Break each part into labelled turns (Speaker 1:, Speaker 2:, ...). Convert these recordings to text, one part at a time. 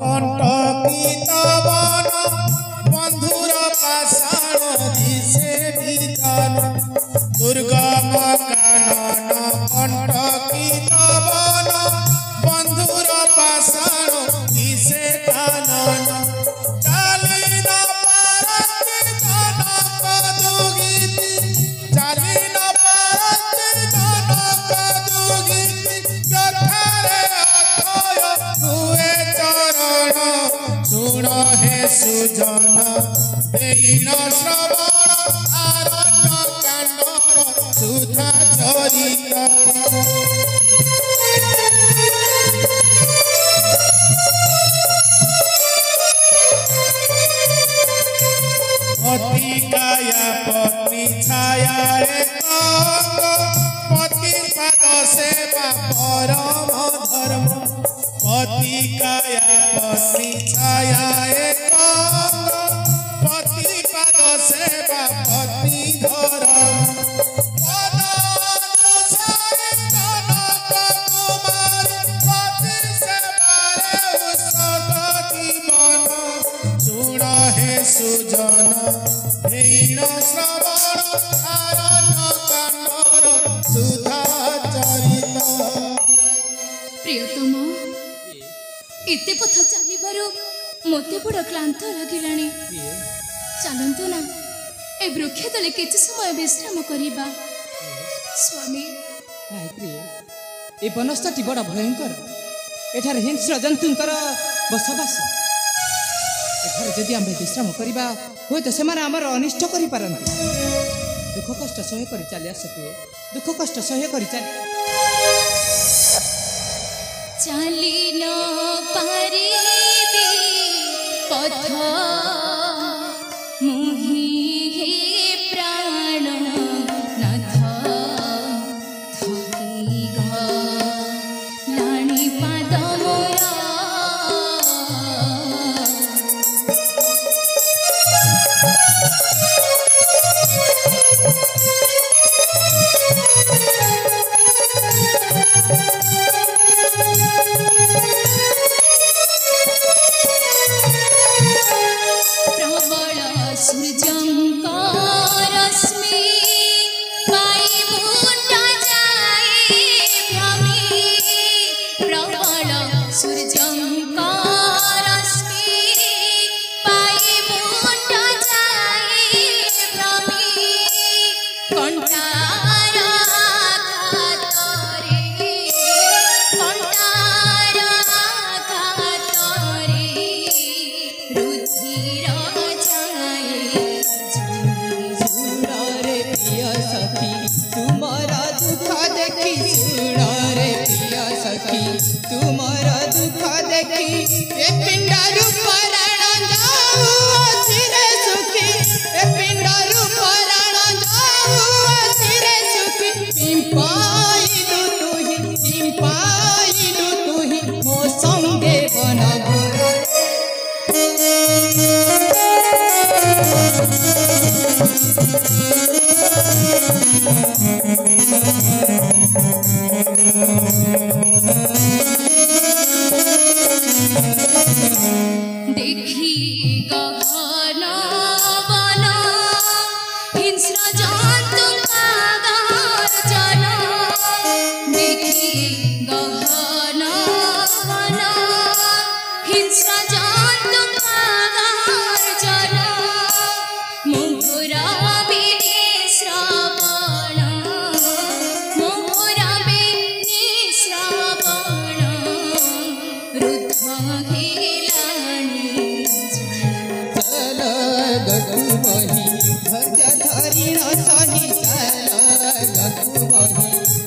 Speaker 1: कंटकित one बंधुर पाषाण दिशे विधान दुर्गम कानन कंटकित वन बंधुर पाषाण दिशे कानन चाली न पारती जनक दुगीति चाली न पारती जनक दुगीति यथारे अथय हुए चरण सुण हे सुजन देन श्रवण आरण्य कांडर सुधा चरित पति काया पत्नी छाया पति पद सेवा परम धर्म पति काया पत्नी छाया पति पद सेवा पति धर्म सुजन धेन श्रवण आरण्य कांडर सुधा चरित
Speaker 2: प्रियतम एते पथ चलिबारु मते बड़ क्लांत लागिलानी चलंतु ना ए वृक्ष तले किछि समय विश्राम करिबा स्वामी
Speaker 3: नाई प्रिय ए वनस्थटी बड़ भयंकर एठार हिंस्र जंतुंकर बसवास एठार जदि आम विश्राम करवा हुए तो से अनिष्ट कर दुख कष्ट सह्य कर चली आसते दुख कष्ट सह्य कर
Speaker 2: चली न पारिबी पथ मुहि हे प्राण नाथ थकी गलाणी पाद मोरा
Speaker 3: तुम्हारा दुख देखी ए पिंडारू पराण जाऊ चिरे सुखी ए पिंडारू पराण जाऊ चिरे सुखी पिंपाइलु तुही मो संगे बन
Speaker 2: देखी गहन वन हिंस्र जंतु गर्जन देखी गहन वन हिंस्र जंतु गर्जन मुहुर बिने श्रवण मुहुर बिने श्रवण रुद्ध
Speaker 3: धैर्य धरी न सही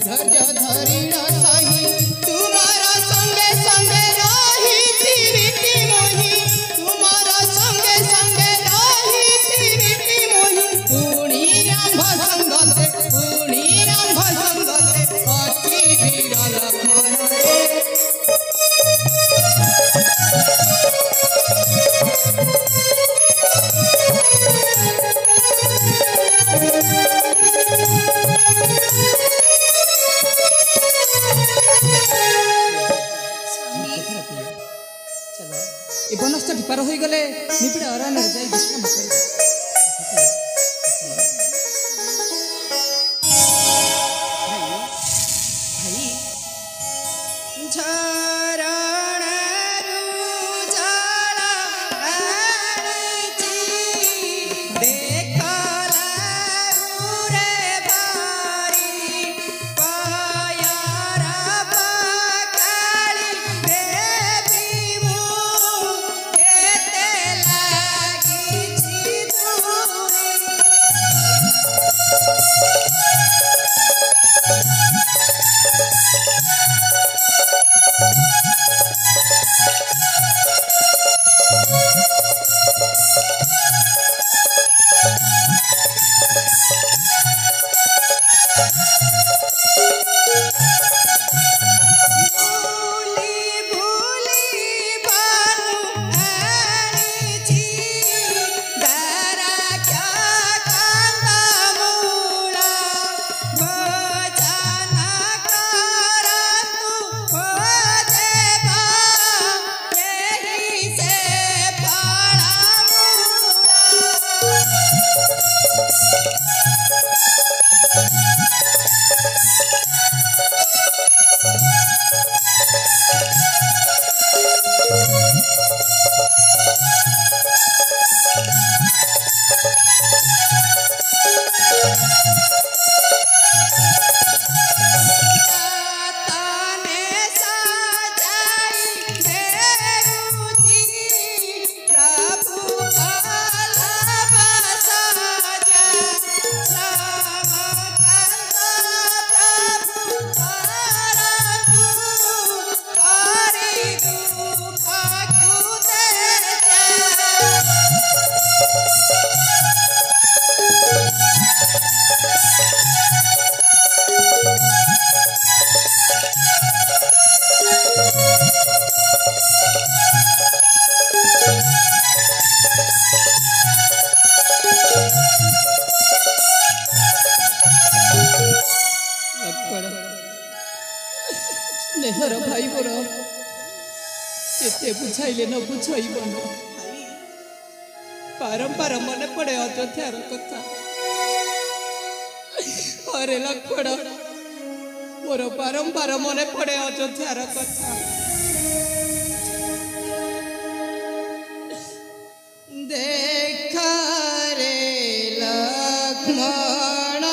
Speaker 3: धैर्य धरी न सही तुम्हारा संगे संगे रही तिरिति मोही तुम्हारा संगे संगे रही तिरिति मोही पुणी आंभ संगते अति वीर लक्ष्मण ए बनस्थटी पार हो गले निबिड़ अरण्य जाई विश्राम करिबा।
Speaker 4: नेहर भाई मोर केते बुझाइले न बुझाइबन बारंबार मन पड़े अयोध्यार कथा। अरे लक्ष्मण मोर बारंबार मन पड़े अयोध्यार कथा। देख रे लक्ष्मण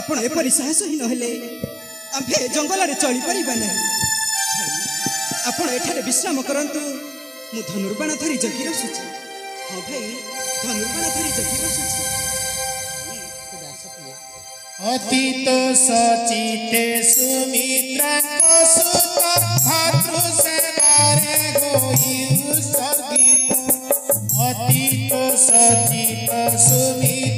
Speaker 3: आपण एपरि साहसहीन हेले आम्भे जंगल रे चली परिबा नहीं। आपण एठारे विश्राम करंतु मु धनुर्बाण धरी जगी रसुची। हाँ भाई धनुर्बाण धरी जगी रसुची।
Speaker 1: अतीत सचिते सुमित्रा को सुत भातृ सेवारे गोई उत्सर्गित। अतीत सचित सुमित्रा